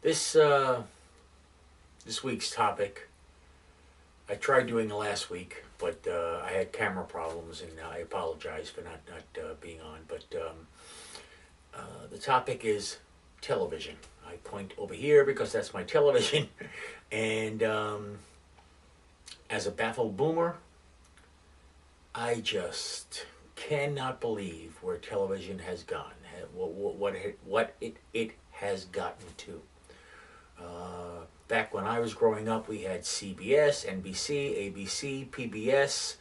This this week's topic, I tried doing it last week, but I had camera problems, and I apologize for not being on. But the topic is television. I point over here because that's my television, and as a baffled boomer, I just cannot believe where television has gone, what it has gotten to. Back when I was growing up, we had CBS, NBC, ABC, PBS.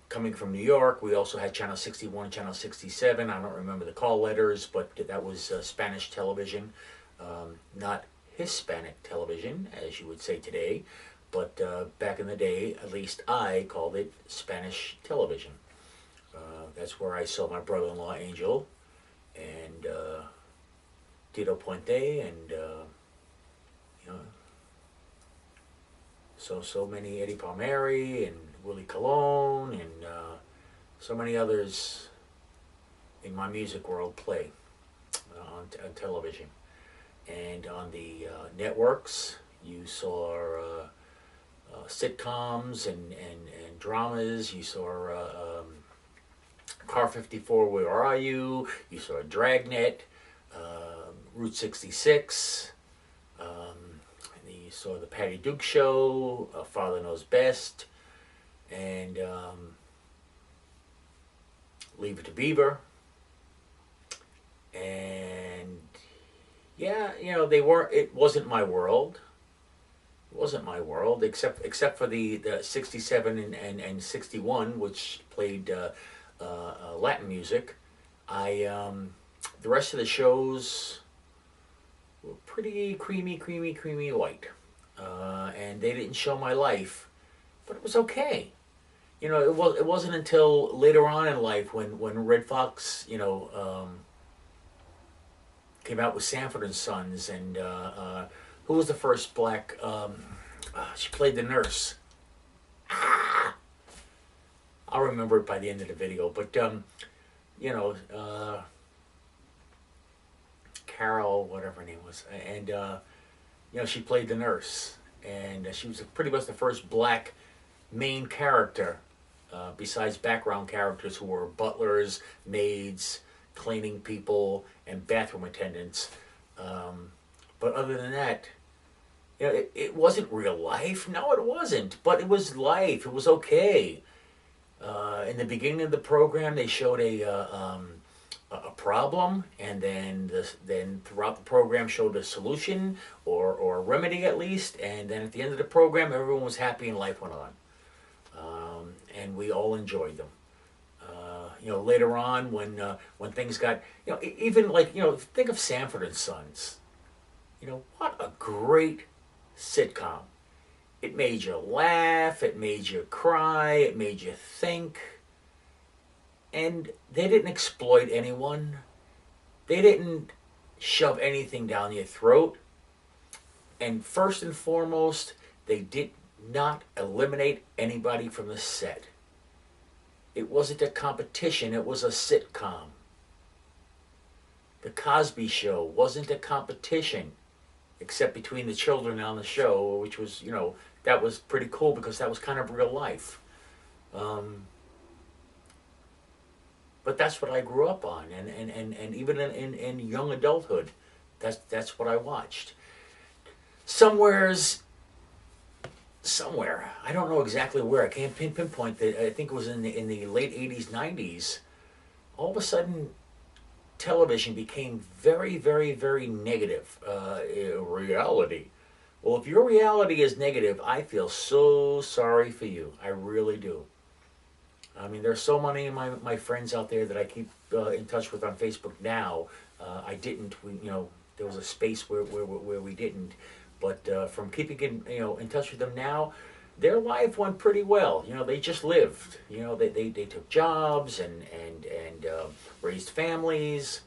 Coming from New York, we also had Channel 61, Channel 67. I don't remember the call letters, but that was Spanish television, not Hispanic television, as you would say today. But back in the day, at least I called it Spanish television. That's where I saw my brother-in-law Angel, and Tito Puente, and you know, so many Eddie Palmieri and Willie Colon, and so many others in my music world play on television. And on the networks, you saw sitcoms and dramas. You saw Car 54, Where Are You? You saw Dragnet, Route 66. And you saw The Patty Duke Show, Father Knows Best, and Leave It to Beaver. And yeah, they weren't. It wasn't my world. It wasn't my world, except for the 67 and 61, which played Latin music. The rest of the shows were pretty creamy white, and they didn't show my life, but it was okay. It wasn't until later on in life when Red Fox, came out with Sanford and Sons, and who was the first black? She played the nurse. I'll remember it by the end of the video, but Carol, whatever her name was, and she played the nurse, and she was pretty much the first black main character, besides background characters who were butlers, maids, cleaning people, and bathroom attendants. But other than that, it wasn't real life. No, it wasn't. But it was life. It was okay. In the beginning of the program, they showed a problem, and then throughout the program showed a solution or a remedy at least, and then at the end of the program, everyone was happy and life went on, and we all enjoyed them. Later on, when things got, even like, think of Sanford and Sons. What a great sitcom. It made you laugh, it made you cry, it made you think. And they didn't exploit anyone. They didn't shove anything down your throat. And first and foremost, they did not eliminate anybody from the set. It wasn't a competition, it was a sitcom. The Cosby Show wasn't a competition, except between the children on the show, which was, that was pretty cool because that was kind of real life. But that's what I grew up on, and even in young adulthood, that's what I watched. Somewhere, I don't know exactly where, I can't pinpoint that. I think it was in the late 80s, 90s, all of a sudden television became very, very, very negative. Reality. Well, if your reality is negative, I feel so sorry for you. I really do. I mean, there's so many of my friends out there that I keep in touch with on Facebook now. I didn't, there was a space where we didn't. But from keeping in touch with them now, their life went pretty well. They just lived. They took jobs and raised families,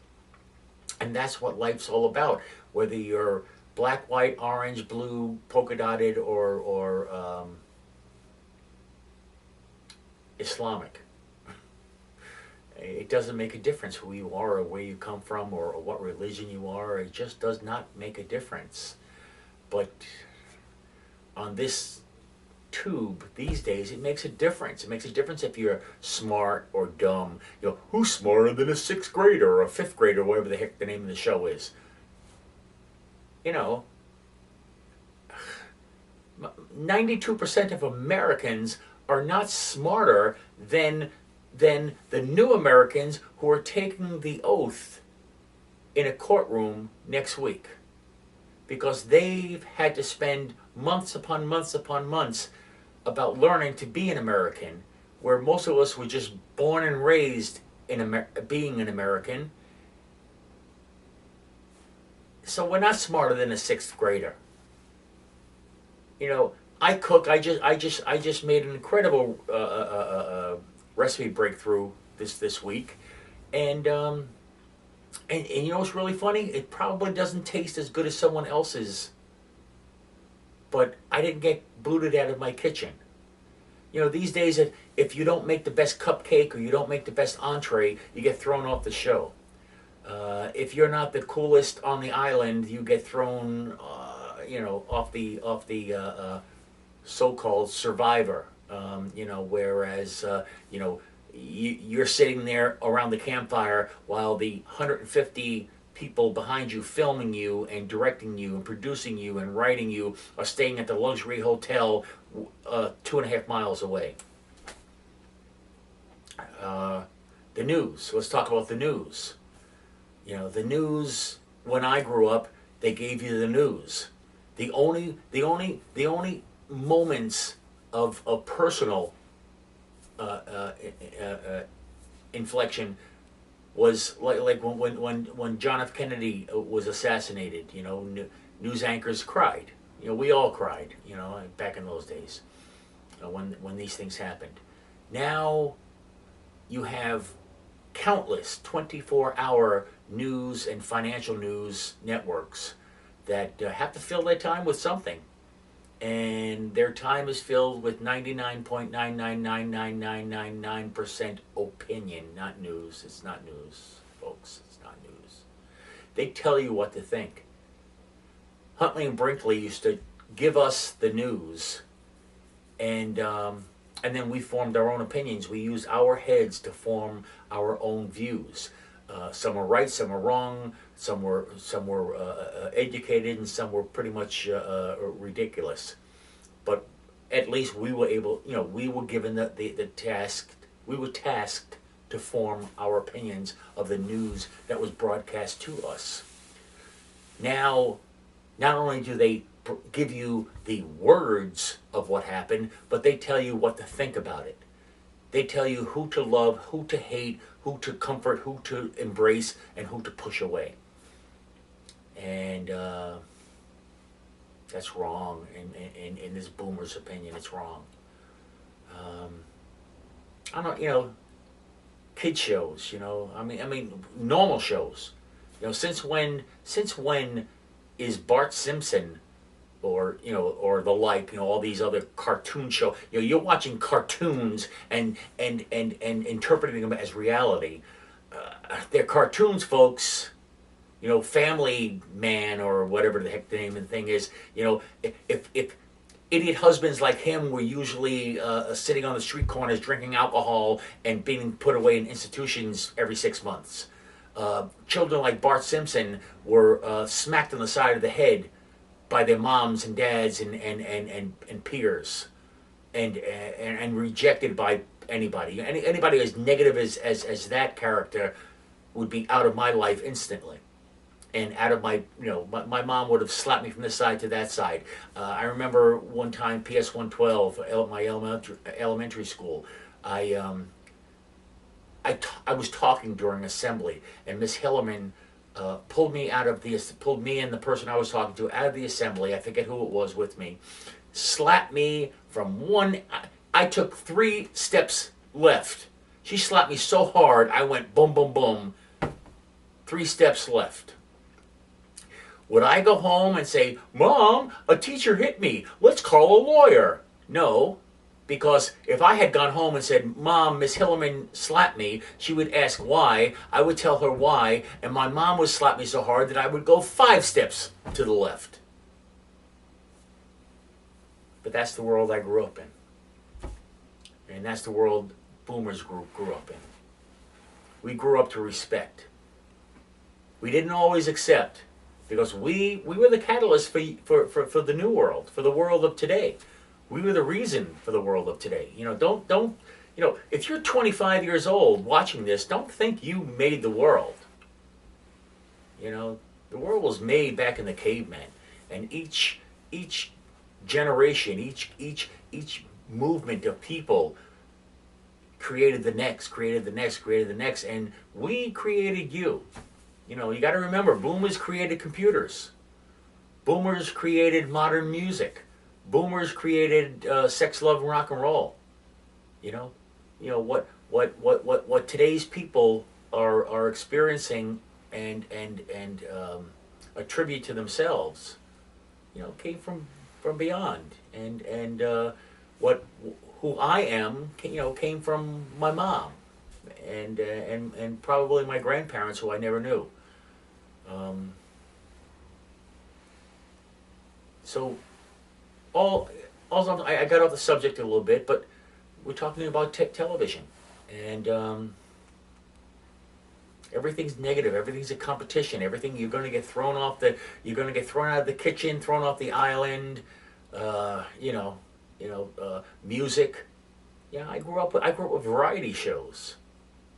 and that's what life's all about. Whether you're black, white, orange, blue, polka dotted, or Islamic. It doesn't make a difference who you are or where you come from or what religion you are. It just does not make a difference. But on this tube these days, it makes a difference. It makes a difference if you're smart or dumb. You know, who's smarter than a sixth grader or a fifth grader, whatever the heck the name of the show is. You know, 92% of Americans are not smarter than the new Americans who are taking the oath in a courtroom next week, because they've had to spend months upon months upon months about learning to be an American, where most of us were just born and raised in being an American. So we're not smarter than a sixth grader. You know, I cook. I just made an incredible recipe breakthrough this week, and you know what's really funny? It probably doesn't taste as good as someone else's, but I didn't get booted out of my kitchen. You know, these days, if you don't make the best cupcake or you don't make the best entree, you get thrown off the show. If you're not the coolest on the island, you get thrown, you know, off the so-called Survivor. You know, whereas you know, you're sitting there around the campfire while the 150 people behind you filming you and directing you and producing you and writing you are staying at the luxury hotel 2.5 miles away. The news. Let's talk about the news. You know, the news, when I grew up, they gave you the news. The only moments of personal inflection was like when John F. Kennedy was assassinated. You know, news anchors cried. You know, we all cried. You know, back in those days, when these things happened. Now, you have countless 24-hour news and financial news networks that have to fill their time with something. And their time is filled with 99.9999999% opinion, not news. It's not news, folks. It's not news. They tell you what to think. Huntley and Brinkley used to give us the news, and then we formed our own opinions. We used our heads to form our own views. Some were right, some were wrong, some were educated, and some were pretty much ridiculous. But at least we were able, you know, we were given the task, we were tasked to form our opinions of the news that was broadcast to us. Now, not only do they give you the words of what happened, but they tell you what to think about it. They tell you who to love, who to hate, who to comfort, who to embrace, and who to push away. And that's wrong. In this boomer's opinion, it's wrong. I don't, you know, kid shows. You know, I mean, normal shows. You know, since when is Bart Simpson, or you know, or the like, you know, all these other cartoon shows. You know, you're watching cartoons and interpreting them as reality. They're cartoons, folks. You know, Family Man or whatever the heck the name of the thing is. You know, if idiot husbands like him were usually sitting on the street corners drinking alcohol and being put away in institutions every 6 months. Children like Bart Simpson were smacked on the side of the head by their moms and dads and peers, and rejected by anybody. Anybody as negative as that character would be out of my life instantly, and out of my, you know, my mom would have slapped me from this side to that side. I remember one time, PS 112, my elementary school. I was talking during assembly, and Miss Hillerman pulled me and the person I was talking to out of the assembly. I forget who it was with me. Slapped me from one. I took 3 steps left. She slapped me so hard, I went boom, boom, boom. 3 steps left. Would I go home and say, "Mom, a teacher hit me. Let's call a lawyer"? No. Because if I had gone home and said, Mom, Miss Hillerman slapped me, she would ask why. I would tell her why. And my mom would slap me so hard that I would go 5 steps to the left. But that's the world I grew up in. And that's the world boomers grew up in. We grew up to respect. We didn't always accept, because we were the catalyst for the new world, for the world of today. We were the reason for the world of today. Don't if you're 25 years old watching this, don't think you made the world. The world was made back in the caveman, and each generation, each movement of people created the next, and we created you. You got to remember, boomers created computers. Boomers created modern music. Boomers created sex, love, and rock and roll. What today's people are experiencing and attribute to themselves, came from beyond. And who I am, came from my mom, and probably my grandparents, who I never knew. So I got off the subject a little bit, but we're talking about television, and everything's negative. Everything's a competition. Everything, you're going to get thrown out of the kitchen, thrown off the island. Music. Yeah, I grew up with variety shows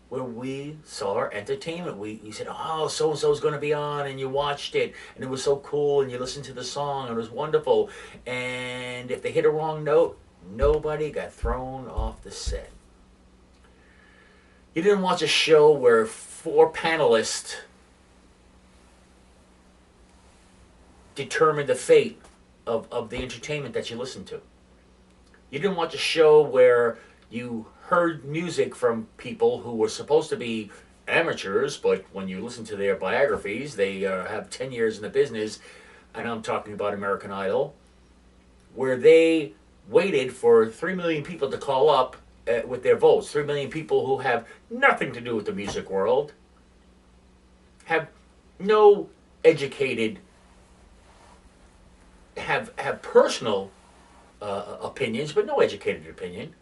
where we saw our entertainment. We said, oh, so-and-so's going to be on, and you watched it, and it was so cool, and you listened to the song, and it was wonderful. And if they hit a wrong note, nobody got thrown off the set. You didn't watch a show where 4 panelists determined the fate of the entertainment that you listened to. You didn't watch a show where you heard music from people who were supposed to be amateurs, but when you listen to their biographies, they have 10 years in the business, and I'm talking about American Idol, where they waited for 3 million people to call up with their votes. 3 million people who have nothing to do with the music world, have no educated, have personal opinions, but no educated opinion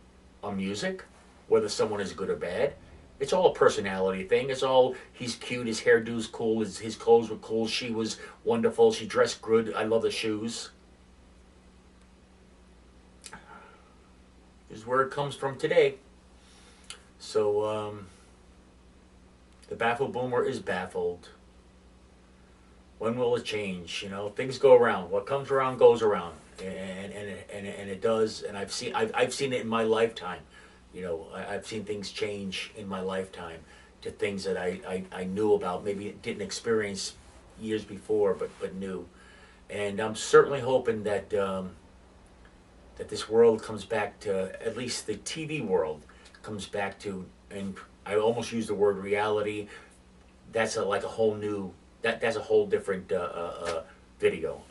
on music, whether someone is good or bad. It's all a personality thing. It's all, he's cute, his hairdo's cool, his clothes were cool, she was wonderful, she dressed good, I love the shoes. This is where it comes from today. So, the Baffled Boomer is baffled. When will it change? Things go around. What comes around goes around, and it does. And I've seen it in my lifetime. I've seen things change in my lifetime to things that I knew about, maybe didn't experience years before, but knew. And I'm certainly hoping that that this world comes back to, at least the TV world comes back to, and I almost use the word reality. That's like a whole new. That's a whole different video,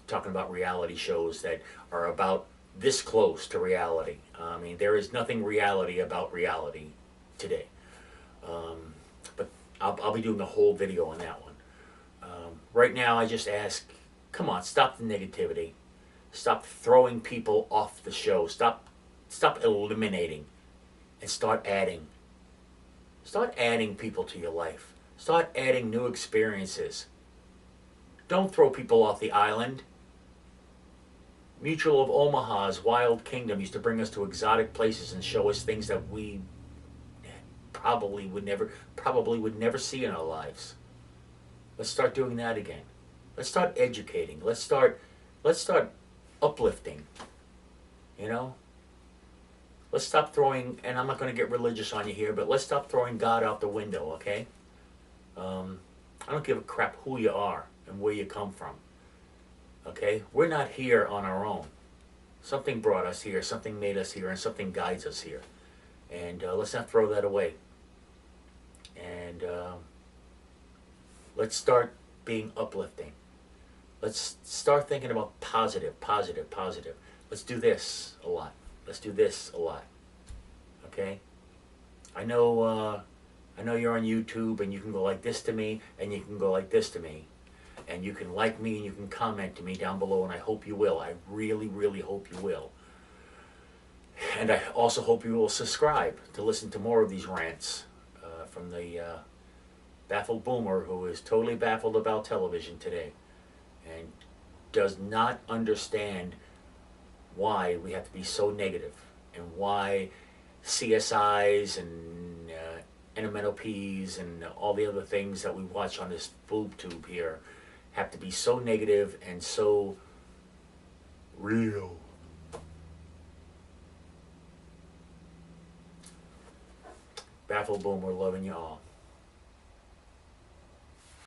talking about reality shows that are about this close to reality. I mean, there is nothing reality about reality today. But I'll be doing a whole video on that one. Right now, I just ask, come on, stop the negativity. Stop throwing people off the show. Stop eliminating, and start adding. Start adding people to your life. Start adding new experiences. Don't throw people off the island. Mutual of Omaha's Wild Kingdom used to bring us to exotic places and show us things that we probably would never see in our lives. Let's start doing that again. Let's start educating. Let's start uplifting. Let's stop throwing, and I'm not going to get religious on you here, but let's stop throwing God out the window, okay? I don't give a crap who you are and where you come from. Okay? We're not here on our own. Something brought us here, something made us here, and something guides us here. And let's not throw that away. And let's start being uplifting. Let's start thinking about positive. Let's do this a lot. let's do this a lot. Okay? I know you're on YouTube and you can go like this to me and you can go like this to me. And you can like me and you can comment to me down below, and I hope you will. I really, really hope you will. And I also hope you will subscribe to listen to more of these rants from the Baffled Boomer, who is totally baffled about television today and does not understand why we have to be so negative and why CSIs and NMNOPs and all the other things that we watch on this boob tube here have to be so negative and so real. Baffled Boomer, loving you all.